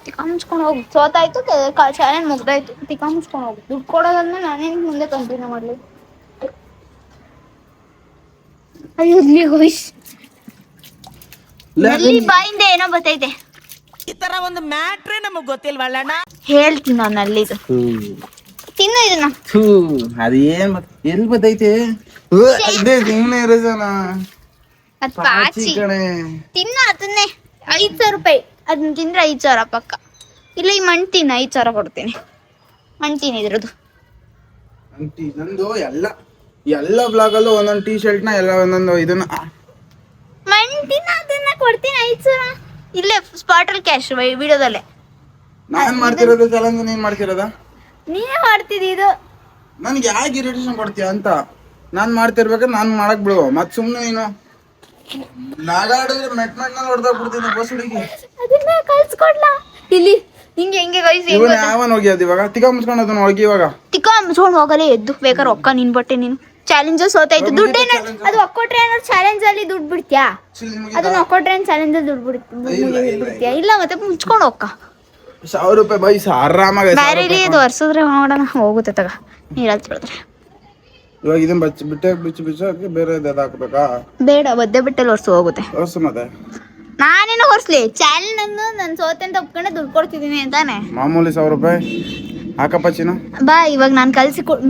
ತಿಕ್ಕ ಮುಚ್ಕೊಂಡು ಹೋಗು. ಸೋತಾಯ್ತು, ಚಾಲೆಂಜ್ ಮುಗ್ದಾಯ್ತು. ತಿಕ್ಕ ಮುಚ್ಕೊಂಡು ಹೋಗು. ದುಡ್ಡು ಕೊಡೋದನ್ನ ನಾನೇನು ಮುಂದೆ ಕಂಟಿನ್ಯೂ ಮಾಡ್ಲಿ? ಅಯ್ಯೋ ಗೋಯ್ಸ್, ಬಾಯಿಂದ ಏನೋ ಬರ್ತೈತೆ. ಈ ತರ ಒಂದು ಮ್ಯಾಟ್ರೇ ನಮಗ್ ಗೊತ್ತಿಲ್ವಲ್ಲಣ್ಣ. ಹೇಳ್ತೀನಿ ನಾನು ಅಲ್ಲಿದು. ತಿನ್ನು ಇದನ್ನ. ಅದೇನ್ ಎಲ್ಲಿ ಬತ್ತೈತೆ? ಅದ್ ಪಾಚಿ. ತಿನ್ನು ಅದನ್ನೇ. 5,000 ರೂಪಾಯಿ ಅದನ್ನ ತಿಂದ್ರೆ 5,000 ಪಕ್ಕ. ಇಲ್ಲ ಈ ಮಣ್ಣು ತಿನ್ನು, 5,000 ಕೊಡ್ತೀನಿ. ಮಣ್ಣು ತಿನ್ನು ಇದ್ರದ್ದು. ನಂದು ಎಲ್ಲ ಬ್ಲಾಗಲ್ಲೂ ಒಂದೊಂದು ಟೀ ಶರ್ಟ್ನ ಎಲ್ಲ ಒಂದೊಂದು ಇದನ್ನ ಮಣ್ಣು ತಿನ್ನು, ಅದನ್ನ ಕೊಡ್ತೀನಿ 5,000. ಇಲ್ಲೇ ಸ್ಪಾಟಲ್ಲಿ ಕ್ಯಾಶ್ ವಿಡಿಯೋದಲ್ಲೇ. ನಾನ್ ಮಾಡ್ತಿರೋದು ಚಾಲೆಂಜ್, ನೀನ್ ಮಾಡ್ತಿರೋದ? ನೀನೇ ಮಾಡ್ತಿದ್ದಿ ಇದು. ನನ್ಗೆ ಯಾಕೆ ಇರಿಟೇಷನ್ ಕೊಡ್ತೀಯ ಅಂತ. ನಾನ್ ಮಾಡ್ತಿರ್ಬೇಕಾದ್ರೆ ನಾನ್ ಮಾಡಕ್ ಬಿಡು. ಮತ್ ಸುಮ್ನೆ ನೀನು ನಾಗಾಡಿದ್ರೆ ಮೆಟ್ನಲ್ಲಿ ಹೊಡೆದೋಗ್ಬಿಡ್ತೀನಿ ಬಸ್ ಹುಡುಗಿ. ಅದನ್ನ ಕಳ್ಸ್ಕೊಡ್ಲಾ ಇಲ್ಲಿ? ಹಿಂಗೆ ಹೆಂಗೆ ಗೈಸ್? ಇವನ್ ಯಾವನ್ ಹೋಗಿ ಅದ್ ಇವಾಗ ತಿಕ್ಕ ಮುಚ್ಕೊಂಡು ಅದನ್ನ ಹೋಗಿ ಇವಾಗ ತಿಕ್ಕ ಮುಚ್ಕೊಂಡು ಹೋಗಲೇ ಎದ್ದು ಬೇಕಾದ್ರೆ ರೊಕ್ಕ ನಿನ್ ಬಟ್ಟೆ ನೀನು. ಚಾಲೆಂಜ್ ಸೋತಾಯ್ತು. ದುಡ್ಡೇನ ಅದು ಒಕ್ಕೊಟ್ರೆ ಏನಾದ್ರು ಚಾಲೆಂಜ್ ಅಲ್ಲಿ ದುಡ್ಡು ಬಿಡ್ತೀಯಾ? ಅದನ್ನ ಒಕ್ಕೊಟ್ರೆ ಏನ್ ಚಾಲೆಂಜ್ ಅಲ್ಲಿ ದುಡ್ಡು ಬಿಡ್ತೀಯಾ? ಇಲ್ಲ ಮತ್ತೆ ಮುಚ್ಕೊಂಡು ಹೋಗ್ಕ. ₹1000 ಬೈಸ್ ಆರಾಮಾಗಿ ಬ್ಯಾರೇಲಿ ಇದು ಒರ್ಸಿದ್ರೆ ನೋಡೋಣ ಹೋಗುತ್ತೆ ತಗ ನೀರಲ್ಲಿ ತೊಳೆದ್ರೆ. ಇವಾಗ ಇದನ್ನ ಬಿಚ್ಚಿ ಬೇರೆ ಹಾಕ್ಬೇಕಾ? ಬೇಡ ಒದ್ದೆ ಬಿಟ್ಟಲ್ಲಿ ಒರ್ಸು ಹೋಗುತ್ತೆ. ಹೊಸ ಮತ್ತೆ ನಾನೇನು ಹೊರ್ಸ್ಲಿ ಚಾಲೆಂಜ್ ನಾನು ಸೋತೆ ಅಂತ ಒಪ್ಕೊಂಡೆ ದುಡ್ಡು ಕೊಡ್ತಿದ್ದೀನಿ ಅಂತಾನೆ. ಮಾಮೂಲಿ ₹1000 ಹಾಕಪ್ಪ ಚಿನ್ನ. ಬಾ ಇವಾಗ ನಾನು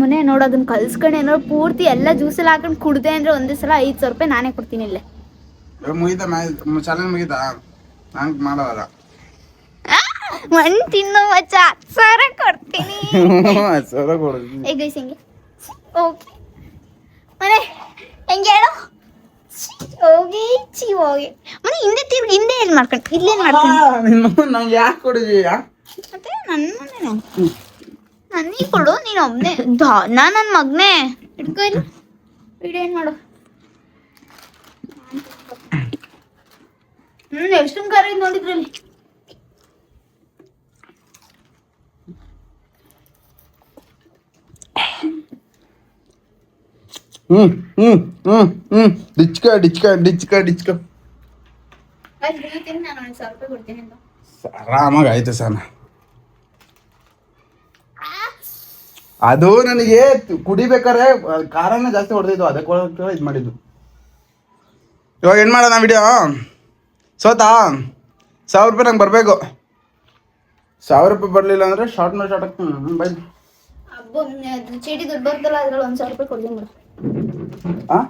ಮೊನ್ನೆ ನೋಡು ಅದನ್ನ ಕಲ್ಸ್ಕೊಂಡು ಏನೋ ಪೂರ್ತಿ ಎಲ್ಲ ಜ್ಯೂಸಲ್ಲಿ ಹಾಕೊಂಡು ಕುಡ್ದೆ ಅಂದ್ರೆ ಒಂದೇ ಸಲ ₹500 ನಾನೇ ಕೊಡ್ತೀನಿ ಇಲ್ಲೇ. ಮುಗಿತಾ ಚಾಲೆಂಜ್ ಮುಗಿತಾ? ನಂಗೆ ಮಾಡೋದಲ್ಲ. ಮಣ್ ತಿನ್ನು ಮಚ್ಚ 10,000 ಕೊಡ್ತೀನಿ. ₹1000 ಕೊಡ್ತೀನಿ. ಈಗ ಹಿಂಗೆ ಓಕೆ ಮನೆ ಹೆಂಗೆ ಹೇಳು ಹೋಗಿ ಹೋಗಿ ಮನೆ ಹಿಂದೆ ತಿರ್ಗಿ ಹಿಂದೆ ಏನು ಮಾಡ್ಕೊಂಡು ಇಲ್ಲೇನು ಮಾಡ್ಕೊಂಡು ನಂಗೆ ಯಾಕೆ ಕೊಡಿದೀಯಾ? ಮತ್ತೆ ನನ್ನ ಮನೇನು ನನಗೆ ಕೊಡು ನೀನು ಒಬ್ಬನೇ ನನ್ನ ಮಗನೇ ಹಿಡ್ಕೊ ಇಲ್ಲಿ ವಿಡಿಯೋ ಏನು ಮಾಡು. ಎಷ್ಟು ಖಾರ ಇದು ನೋಡಿದ್ರಲ್ಲಿ. ಡಿಚ್ಕ ನಾನು ₹1,000 ಕೊಡ್ತೀನಿ ಅಂತ. ಆರಾಮಾಗಿ ಆಯ್ತು ಸರ್. ಅದು ನನಗೆ ಕುಡಿಬೇಕಾದ್ರೆ ಖಾರನ ಜಾಸ್ತಿ ಹೊಡೆದಿದ್ದು, ಅದಕ್ಕೆ ಇದು ಮಾಡಿದ್ದು. ಇವಾಗ ಏನು ಮಾಡೋಣ ವಿಡಿಯೋ? ಸೋತಾ ₹1,000 ನಂಗೆ ಬರಬೇಕು. ₹1,000 ಬರಲಿಲ್ಲ ಅಂದರೆ ಶಾರ್ಟ್ ಆಗ್ತೀನಿ. ಬೈ ಚೀಟಿ ದುಡ್ಡು ಬರ್ತಲ್ಲ ಅದ್ರಲ್ಲಿ ₹1,000 ಕೊಡ್ತೀನಿ ಬಿಡು. ಹಾಂ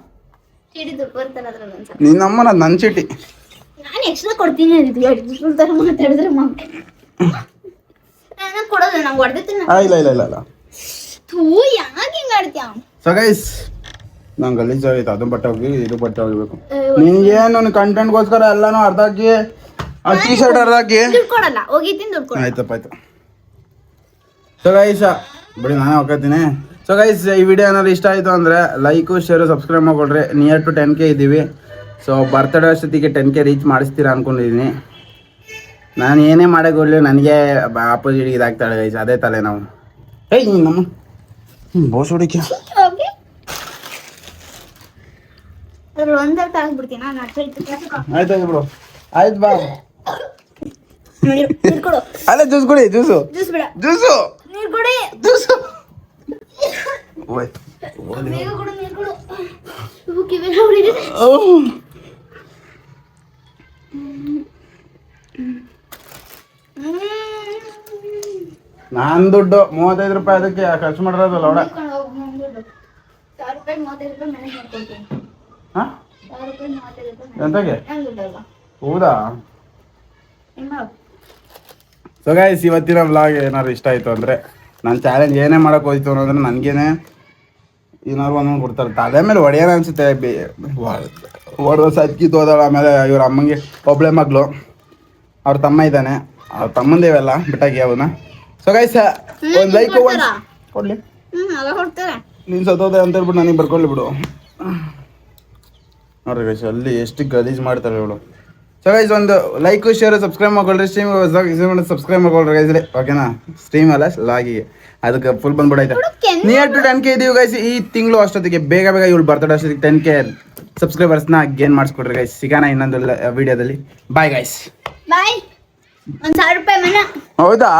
ಚೀಟಿ ದುಡ್ಡು ಬರ್ತಲ್ಲ ಅದ್ರಲ್ಲಿ ₹1,000. ನಿನ್ನಮ್ಮ ನನ್ನ ಚೀಟಿ ನಾನು ಎಕ್ಸ್ಟ್ರಾ ಕೊಡ್ತೀನಿ ಅಂದಿದ್ದು ಥರ ಮಾತಾಡಿದ್ರೆ ನಾನು ಕೊಡೋದು ನಂಗೆ ಹೊಡೆದಿತ್ತು. ಇಲ್ಲ ಥೂ ಯಾಕೆ ಹಿಂಗೆ ಆಡ್ತೀಯ? ಸೊ ಗೈಸ್ ನಂಗೆ ಗಲೀಜ್ ಆಗೈತೆ. ಅದು ಬಟ್ಟೆ ಹೋಗಿ ಇದು ಬಟ್ಟೆ ಹೋಗ್ಬೇಕು. ನಿನ್ಗೇನು ಕಂಟೆಂಟ್ಗೋಸ್ಕರ ಎಲ್ಲಾನು ಅರ್ಧ ಹಾಕಿ ಆ ಟೀ ಶರ್ಟ್ ಅರ್ಧ ಹಾಕಿ ದುಡ್ಡು ಕೊಡಲ್ಲ ಹೋಗಿದ್ದೀನಿ ದುಡ್ಡು ಕೊಡಲ್ಲ. ಆಯ್ತು. ಸೊ ಗೈಸ್ ಬಿಡಿ ನಾನೇ ಹೋಗ್ತೀನಿ. ಸೊ ಗೈಸ್ ಈ ವಿಡಿಯೋ ಏನಾದ್ರು ಇಷ್ಟ ಆಯಿತು ಅಂದರೆ ಲೈಕು ಶೇರು ಸಬ್ಸ್ಕ್ರೈಬ್ ಮಾಡ್ಕೊಳ್ರಿ. ನಿಯರ್ ಟು 10K ಇದ್ದೀವಿ. ಸೊ ಬರ್ತಡೇ ಅಷ್ಟೊತ್ತಿಗೆ 10K ರೀಚ್ ಮಾಡಿಸ್ತೀರಾ ಅಂದ್ಕೊಂಡಿದ್ದೀನಿ. ನಾನು ಏನೇ ಮಾಡೋಕ್ಕೋಗ್ಲಿ ನನಗೆ ಆಪೋಸಿಟ್ ಇದಾಗ್ತಾಳೆ ಗೈಸ್, ಅದೇ ತಲೆ ನಾವು. ಏಯ್ ನಮ್ಮ ಬೋಸ್ ಹುಡುಕಿ ಹೋಗಿ ಅದ್ರಲ್ಲಿ ಒಂದರ್ಥ ಆಗ್ಬಿಡ್ತೀನಿ ನಾನು. ಆಯ್ತು ಬಿಡು. ಆಯ್ತು ಬಾ. ನೀರು ಕೊಡು. ಅಲ್ಲ ಜ್ಯೂಸ್ ಕೊಡಿ. ಜ್ಯೂಸು ಬೇಡ ಜ್ಯೂಸು ನೀರು ಕೊಡಿ. ಜ್ಯೂಸು ಬೇಗ ಕೊಡು ನೀರು ಕೊಡು. ಇವು ಕಿವಿಗೆ ಹೊಡಿದೆ. ನಾನು ದುಡ್ಡು ₹35 ಅದಕ್ಕೆ ಖರ್ಚು ಮಾಡಿರೋದಲ್ಲ ಅವಳ. ₹1,000 ₹35 ಮ್ಯಾನೇಜ್ ಮಾಡ್ಕೊಳ್ತೀನಿ. ಹಾಂ ₹35 ಎಂತಗೆ? ನಂಗೆ ದುಡ್ಡಲ್ಲ ಹೌದಾ? ಏನು ಮಾಡು. ಸೊ ಗೈಸ್ ಇವತ್ತಿನ ವ್ಲಾಗ್ ಏನಾದ್ರು ಇಷ್ಟ ಆಯಿತು ಅಂದರೆ ನಾನು ಚಾಲೆಂಜ್ ಏನೇ ಮಾಡೋಕೆ ಹೋಯ್ತು ಅನ್ನೋದ್ರೆ ನನಗೇನೆ ಏನಾದ್ರು ಒಂದೊಂದು ಕೊಡ್ತಾರೆ. ತಲೆ ಮೇಲೆ ಹೊಡೆಯೋಣ ಅನಿಸುತ್ತೆ. ಹೊಡೆದ ಸಜ್ಕಿತ್ತು ಹೋದಾಳ. ಆಮೇಲೆ ಇವ್ರ ಅಮ್ಮಂಗೆ ಒಬ್ಬಳೆ ಮಗಳು, ಅವ್ರ ತಮ್ಮ ಇದ್ದಾನೆ. ಅವ್ರ ತಮ್ಮಂದೇವೆಲ್ಲ ಬಿಟ್ಟಾಗಿ ಅವನ್ನ. ಸೊ ಗೈಸ್ ಒಂದು ಲೈಕ್ ಕೊಡಲಿ. ಅಲ್ಲ ಕೊಡ್ತಾರೆ. ನೀನು ಸತ್ತೋದೆ ಅಂತ ಹೇಳ್ಬಿಟ್ಟು ನನಗೆ ಬರ್ಕೊಳ್ಳಿ ಬಿಡು. ನೋಡ್ರಿ ಗೈಸ್ ಅಲ್ಲಿ ಎಷ್ಟು ಗಲೀಜ್ ಮಾಡ್ತಾರೆ ಇವಳು. ಸೊ ಗೈಸ್ ಒಂದು ಲೈಕ್ ಶೇರ್ ಸಬ್ಸ್ಕ್ರೈಬ್ ಮಾಡ್ಕೊಳ್ರಿ. ಸ್ಟ್ರೀಮ್ ಸಬ್ಸ್ಕ್ರೈಬ್ ಮಾಡ್ಕೊಳ್ರಿ ಗೈಸ್. ಓಕೆನಾ? ಸ್ಟ್ರೀಮ್ ಅಲ್ಲ ಲಾಗಿಗೆ ಅದಕ್ಕೆ ಫುಲ್ ಬಂದ್ಬಿಡೈತೆ. ನಿಯರ್ ಟು 10K ಇದೀವಿ ಗೈಸ್. ಈ ತಿಂಗಳು ಅಷ್ಟೊತ್ತಿಗೆ ಬೇಗ ಇವಳು ಬರ್ತಡೇ ಅಷ್ಟೊತ್ತಿಗೆ 10K ಸಬ್ಸ್ಕ್ರೈಬರ್ಸ್ನ ಗೇನ್ ಮಾಡಿಸ್ಕೊಡ್ರಿ ಗೈಸ್. ಸಿಗೋಣ ಇನ್ನೊಂದು ವಿಡಿಯೋದಲ್ಲಿ. Bye guys. ಬಾಯ್. ₹1,000 ಮನ. ಹೌದಾ?